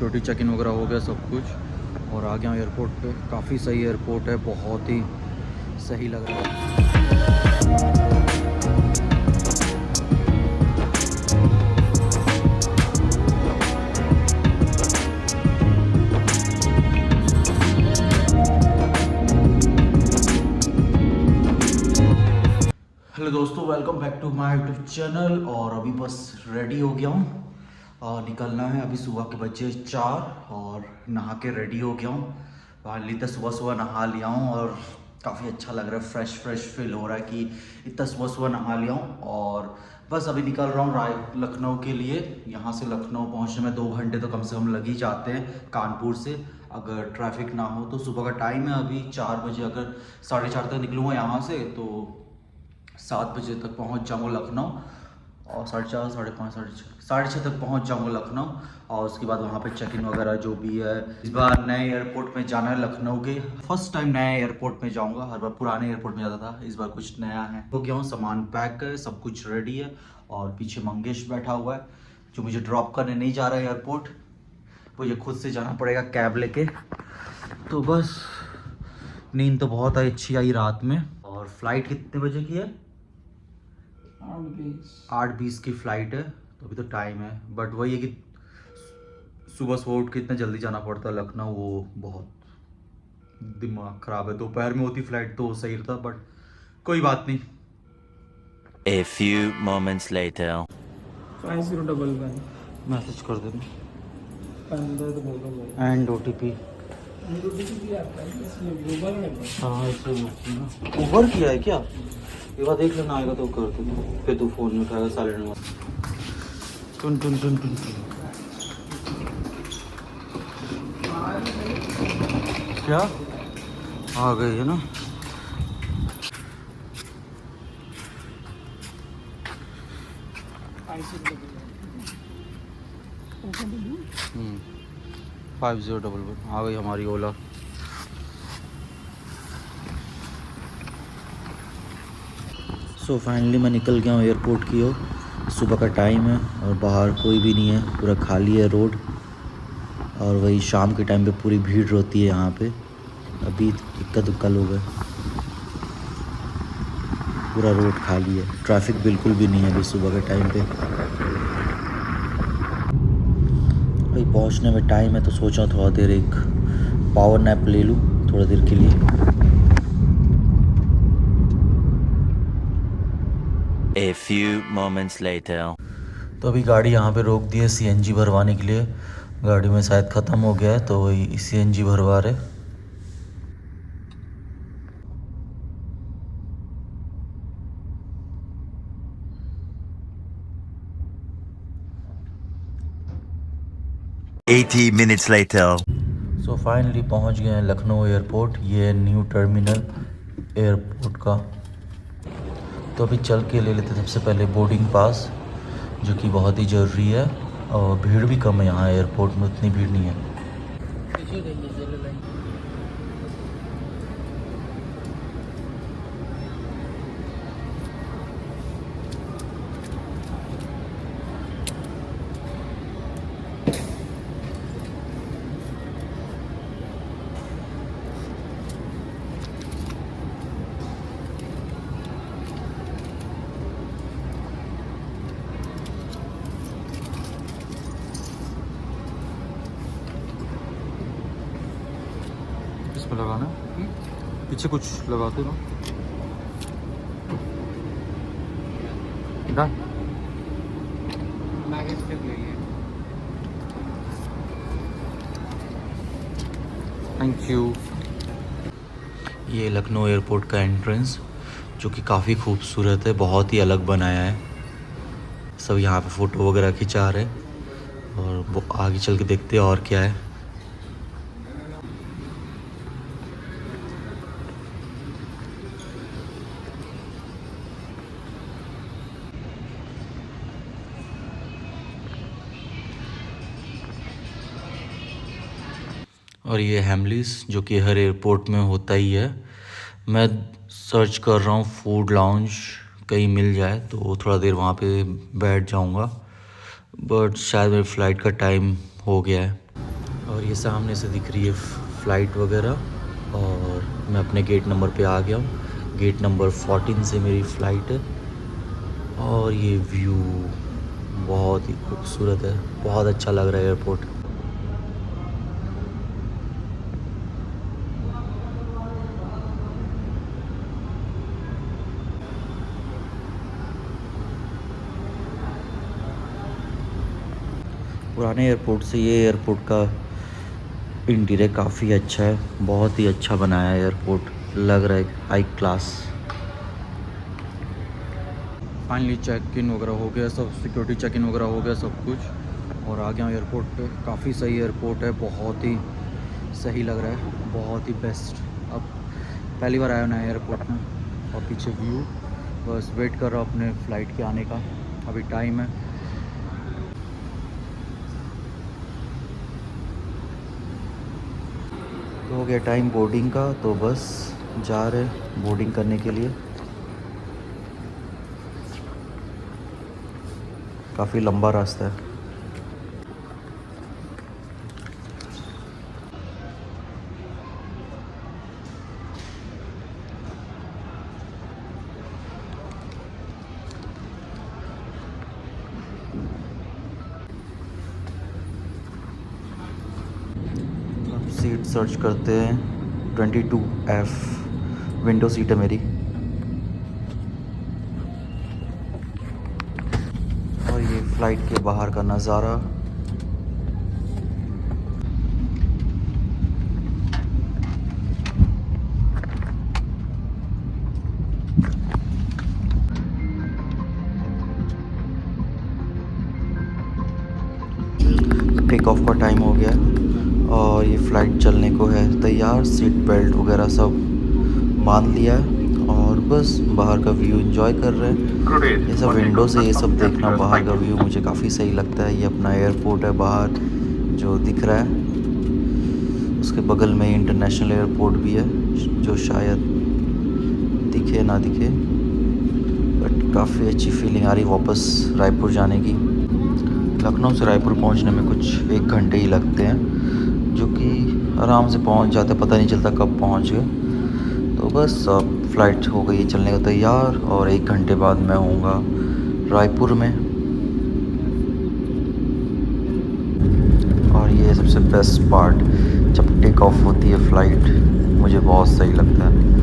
Security check in वगैरह हो गया सब कुछ और आ गया एयरपोर्ट पे। काफ़ी सही एयरपोर्ट है, बहुत ही सही लग रहा है। हेलो दोस्तों, welcome back to my YouTube channel. और अभी बस रेडी हो गया हूँ और निकलना है। अभी सुबह के बजे 4 और नहा के रेडी हो गया हूँ। फाइनली तो सुबह सुबह नहा लिया हूँ और काफ़ी अच्छा लग रहा है, फ्रेश फ्रेश फील हो रहा है कि इतना सुबह सुबह नहा लिया हूँ। और बस अभी निकल रहा हूँ लखनऊ के लिए। यहाँ से लखनऊ पहुँचने में 2 घंटे तो कम से कम लग ही जाते हैं कानपुर से, अगर ट्रैफिक ना हो तो। सुबह का टाइम है अभी 4 बजे, अगर 4:30 तक निकलूँगा यहाँ से तो 7 बजे तक पहुंच जाऊंगा लखनऊ। और 4:30, 5:30, 6:30 तक पहुंच जाऊंगा लखनऊ। और उसके बाद वहां पे चेक इन वगैरह जो भी है। इस बार नए एयरपोर्ट में जाना है लखनऊ के। फर्स्ट टाइम नए एयरपोर्ट में जाऊंगा, हर बार पुराने एयरपोर्ट में जाता था, इस बार कुछ नया है। हो गया हूँ, सामान पैक है, सब कुछ रेडी है। और पीछे मंगेश बैठा हुआ है जो मुझे ड्रॉप करने नहीं जा रहा है एयरपोर्ट, मुझे खुद से जाना पड़ेगा कैब लेके। तो बस नींद तो बहुत अच्छी आई रात में। और फ्लाइट कितने बजे की है? 8:20 की फ़्लाइट है, तो अभी तो टाइम है। बट वही है कि सुबह सुबह उठ के इतना जल्दी जाना पड़ता है लखनऊ, वो बहुत दिमाग ख़राब है। दोपहर में होती फ़्लाइट तो सही था, बट कोई बात नहीं। A few moments later. 5011 message कर देना अंदर तो बोल रहा हूँ एंड OTP। भी आता है इसलिए ग्लोबल में हाँ ऐसे ऊबर किया है क्या? एक बार देख लेना, आएगा तो कर देना, फिर तू फ़ोन में उठाएगा साइलेंट में। टुन टुन टुन टुन टुन। क्या आ गई है ना? हम्म 5011 आ गई हमारी ओला। सो फाइनली मैं निकल गया हूँ एयरपोर्ट की ओर। सुबह का टाइम है और बाहर कोई भी नहीं है, पूरा खाली है रोड। और वही शाम के टाइम पे पूरी भीड़ होती है यहाँ पे। अभी इक्का दुक्का लोग है, पूरा रोड खाली है, ट्रैफिक बिल्कुल भी नहीं है अभी सुबह के टाइम पे। भाई पहुँचने में टाइम है तो सोचा थोड़ा देर एक पावर नैप ले लूँ थोड़ा देर के लिए। A few moments later. तो अभी गाड़ी यहाँ पे रोक दी है CNG भरवाने के लिए। गाड़ी में शायद ख़त्म हो गया है तो वही CNG भरवा रहे। Eighty minutes later. So finally पहुँच गए हैं लखनऊ एयरपोर्ट। ये है न्यू टर्मिनल एयरपोर्ट का। तो अभी चल के ले लेते सबसे पहले बोर्डिंग पास, जो कि बहुत ही ज़रूरी है। और भीड़ भी कम है यहाँ एयरपोर्ट में, उतनी भीड़ नहीं है। इसमें लगाना पीछे कुछ लगाते ना। डन। बैगेज पे ले लिए। Thank you. ये लखनऊ एयरपोर्ट का एंट्रेंस, जो कि काफ़ी खूबसूरत है, बहुत ही अलग बनाया है। सब यहाँ पे फ़ोटो वगैरह खिंचा रहे और वो आगे चल के देखते हैं और क्या है। और ये हैमलीस, जो कि हर एयरपोर्ट में होता ही है। मैं सर्च कर रहा हूँ फूड लाउंज कहीं मिल जाए तो थोड़ा देर वहाँ पे बैठ जाऊँगा, बट शायद मेरी फ़्लाइट का टाइम हो गया है। और ये सामने से दिख रही है फ़्लाइट वगैरह। और मैं अपने गेट नंबर पे आ गया हूँ। गेट नंबर 14 से मेरी फ़्लाइट है। और ये व्यू बहुत ही खूबसूरत है, बहुत अच्छा लग रहा है एयरपोर्ट। पुराने एयरपोर्ट से ये एयरपोर्ट का इंटीरियर काफ़ी अच्छा है, बहुत ही अच्छा बनाया है एयरपोर्ट, लग रहा है high class. Finally check in वगैरह हो गया सब, सिक्योरिटी चेक इन वगैरह हो गया सब कुछ, और आ गया हूँ एयरपोर्ट पे। काफ़ी सही एयरपोर्ट है, बहुत ही सही लग रहा है, बहुत ही बेस्ट। अब पहली बार आया हूँ नया एयरपोर्ट में। और पीछे व्यू, बस वेट कर रहा हूँ अपने फ़्लाइट के आने का। अभी टाइम है तो हो गया टाइम बोर्डिंग का, तो बस जा रहे बोर्डिंग करने के लिए। काफ़ी लंबा रास्ता है। अब सीट सर्च करते हैं। 22F विंडो सीट है मेरी। और ये फ़्लाइट के बाहर का नज़ारा। टेक ऑफ का टाइम हो गया और ये फ़्लाइट चलने को है तैयार। सीट बेल्ट वगैरह सब बांध लिया है और बस बाहर का व्यू एंजॉय कर रहे हैं। ये सब विंडो से ये सब देखना, बाहर का व्यू मुझे काफ़ी सही लगता है। ये अपना एयरपोर्ट है बाहर जो दिख रहा है, उसके बगल में इंटरनेशनल एयरपोर्ट भी है जो शायद दिखे ना दिखे, बट काफ़ी अच्छी फीलिंग आ रही वापस रायपुर जाने की। लखनऊ से रायपुर पहुंचने में कुछ 1 घंटे ही लगते हैं, जो कि आराम से पहुंच जाते, पता नहीं चलता कब पहुंच गए। तो बस अब फ़्लाइट हो गई है चलने का तैयार और 1 घंटे बाद मैं होऊंगा रायपुर में। और ये सबसे बेस्ट पार्ट, जब टेक ऑफ होती है फ़्लाइट, मुझे बहुत सही लगता है।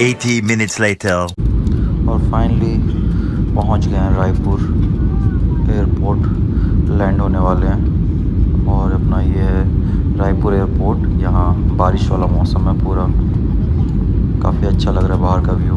Eighty minutes later. और फाइनली पहुंच गए हैं रायपुर एयरपोर्ट, लैंड होने वाले हैं। और अपना ये है रायपुर एयरपोर्ट। यहाँ बारिश वाला मौसम है पूरा, काफ़ी अच्छा लग रहा है बाहर का व्यू।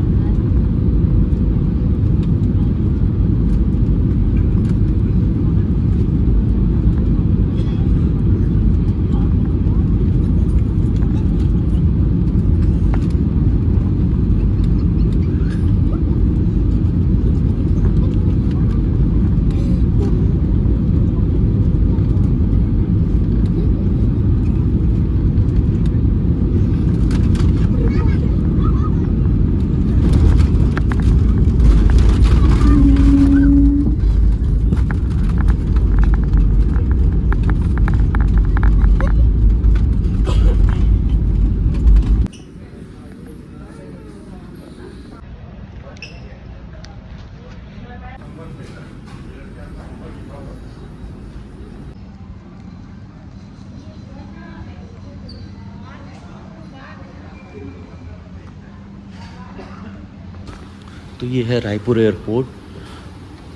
तो ये है रायपुर एयरपोर्ट,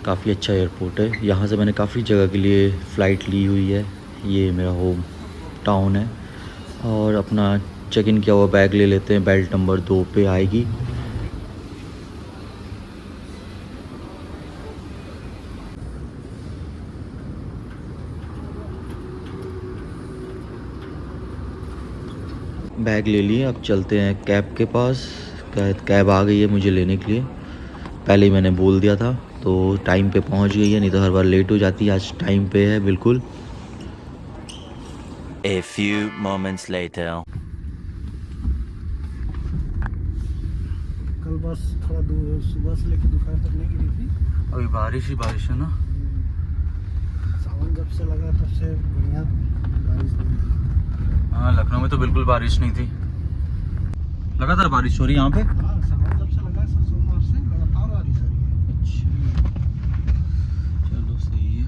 काफ़ी अच्छा एयरपोर्ट है। यहाँ से मैंने काफ़ी जगह के लिए फ़्लाइट ली हुई है। ये मेरा होम टाउन है। और अपना चेक इन किया हुआ बैग ले लेते हैं, बेल्ट नंबर 2 पे आएगी। बैग ले लिए, अब चलते हैं कैब के पास। कैब आ गई है मुझे लेने के लिए। पहले ही मैंने बोल दिया था, तो टाइम पे पहुंच गई है, नहीं तो हर बार लेट हो जाती है। आज टाइम पे है बिल्कुल। A few moments later. कल बस थोड़ा दूर सुबह से लेकर दोपहर तक नहीं गिरी थी। अभी बारिश ही बारिश है ना। सावन जब से लगा तब से बढ़िया बारिश हुई। हाँ, लखनऊ में तो बिल्कुल बारिश नहीं थी। लगातार बारिश हो रही है यहाँ पे। हाँ, सावन जब से लगा सोमवार से लगातार बारिश हो रही है। चलो सही है।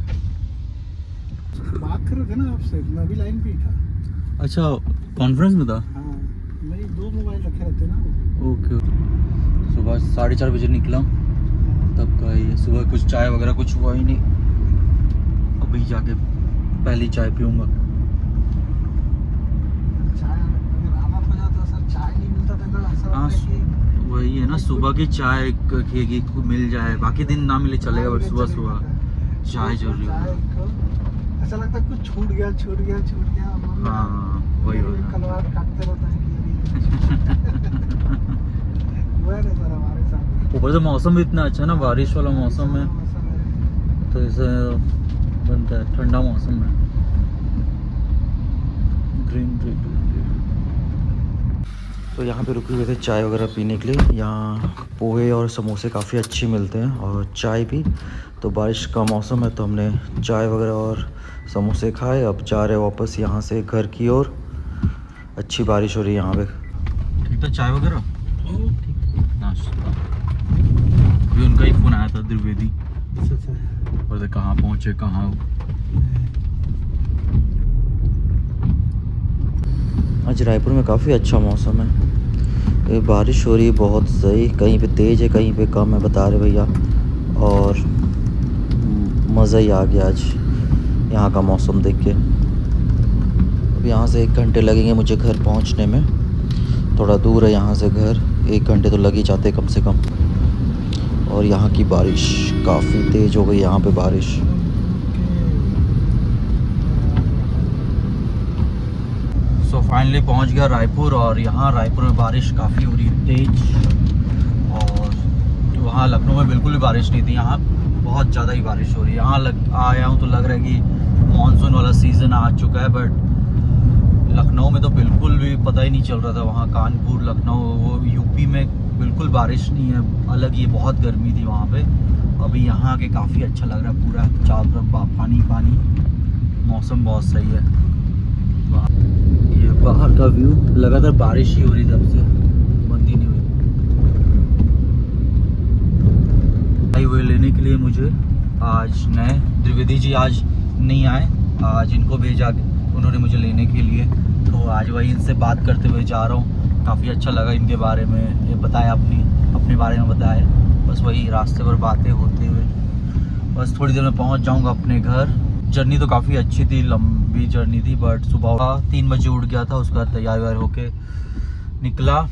बात कर रहे थे ना आपसे, मैं अभी लाइन पे ही था। अच्छा, कॉन्फ्रेंस में था। हाँ, मेरी 2 मोबाइल रखे रहते ना वो। ओके। सुबह 4:30 बजे निकला तब का ही। सुबह कुछ चाय वगैरह कुछ हुआ ही नहीं। अभी जाके पहली चाय पीऊँगा। चाय अगर आदत हो जाता सर, चाय नहीं मिलता था कल ऐसा हाँ, लगता है कि वही है ना, सुबह की चाय की मिल जाए, बाकी दिन ना मिले चलेगा, बट सुबह सुबह चाय जरूरी है। ऐसा लगता है कुछ छूट गया छूट गया छूट गया। हाँ, वही होता कलवार काटते रहता है कि वो है सर हमारे साथ। ऊपर से मौसम भी इतना अच्छा है ना, बारिश वाला मौसम है, तो इसे बनता है ठंडा मौसम में। ग्रीन। तो यहाँ पे रुके हुए थे चाय वगैरह पीने के लिए। यहाँ पोहे और समोसे काफ़ी अच्छे मिलते हैं, और चाय भी। तो बारिश का मौसम है, तो हमने चाय वगैरह और समोसे खाए। अब जा रहे वापस यहाँ से घर की ओर। अच्छी बारिश हो रही है यहाँ पे। ठीक था चाय वगैरह। नाश्ता अभी उनका ही फ़ोन आया था, द्विवेदी। बोलते कहाँ पहुँचे कहाँ। आज रायपुर में काफ़ी अच्छा मौसम है। ये बारिश हो रही है बहुत सही, कहीं पे तेज़ है कहीं पे कम है, बता रहे भैया। और मज़ा ही आ गया आज यहाँ का मौसम देख के। अब यहाँ से 1 घंटे लगेंगे मुझे घर पहुँचने में। थोड़ा दूर है यहाँ से घर, 1 घंटे तो लग ही जाते कम से कम। और यहाँ की बारिश काफ़ी तेज़ हो गई यहाँ पे बारिश। सो फाइनली पहुँच गया रायपुर, और यहाँ रायपुर में बारिश काफ़ी हो रही है तेज़। और वहाँ लखनऊ में बिल्कुल भी बारिश नहीं थी, यहाँ बहुत ज़्यादा ही बारिश हो रही है। यहाँ आया हूँ तो लग रहा है कि मानसून वाला सीज़न आ चुका है, बट लखनऊ में तो बिल्कुल भी पता ही नहीं चल रहा था। वहाँ कानपुर, लखनऊ, वो यूपी में बिल्कुल बारिश नहीं है। अलग ही बहुत गर्मी थी वहाँ पे। अभी यहाँ आके काफ़ी अच्छा लग रहा है, पूरा चारों तरफ पानी पानी, मौसम बहुत सही है। ये बाहर का व्यू, लगातार बारिश ही हो रही तब से, बंद ही नहीं हुई। हाईवे लेने के लिए मुझे आज नए द्विवेदी जी आज नहीं आए, आज इनको भेजा उन्होंने मुझे लेने के लिए। तो आज वही इनसे बात करते हुए जा रहा हूँ। काफ़ी अच्छा लगा इनके बारे में, ये बताया अपने बारे में बताया। बस वही रास्ते पर बातें होते हुए बस थोड़ी देर में पहुँच जाऊँगा अपने घर। जर्नी तो काफ़ी अच्छी थी, लंबी जर्नी थी, बट सुबह 3 बजे उठ गया था। उसके बाद तैयार व्यार होके निकला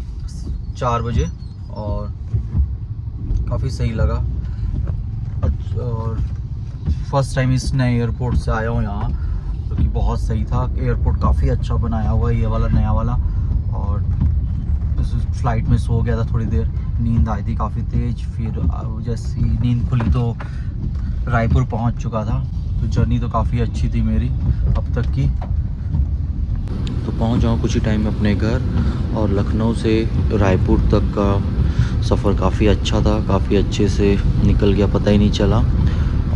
4 बजे, और काफ़ी सही लगा। और फर्स्ट टाइम इस नए एयरपोर्ट से आया हूँ यहाँ, जो कि बहुत सही था। एयरपोर्ट काफ़ी अच्छा बनाया हुआ है, ये वाला नया वाला। और फ्लाइट में सो गया था थोड़ी देर, नींद आई थी काफ़ी तेज़। फिर जैसी नींद खुली तो रायपुर पहुँच चुका था। तो जर्नी तो काफ़ी अच्छी थी मेरी अब तक की। तो पहुँच जाऊँ कुछ ही टाइम में अपने घर। और लखनऊ से रायपुर तक का सफ़र काफ़ी अच्छा था, काफ़ी अच्छे से निकल गया, पता ही नहीं चला।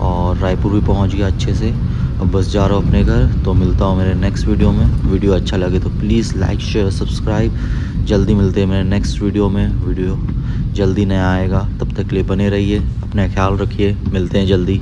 और रायपुर भी पहुँच गया अच्छे से। अब बस जा रहा हूँ अपने घर। तो मिलता हूँ मेरे नेक्स्ट वीडियो में। वीडियो अच्छा लगे तो प्लीज़ लाइक शेयर सब्सक्राइब। जल्दी मिलते हैं मेरे नेक्स्ट वीडियो में। वीडियो जल्दी नया आएगा, तब तक के लिए बने रहिए, अपना ख्याल रखिए। मिलते हैं जल्दी।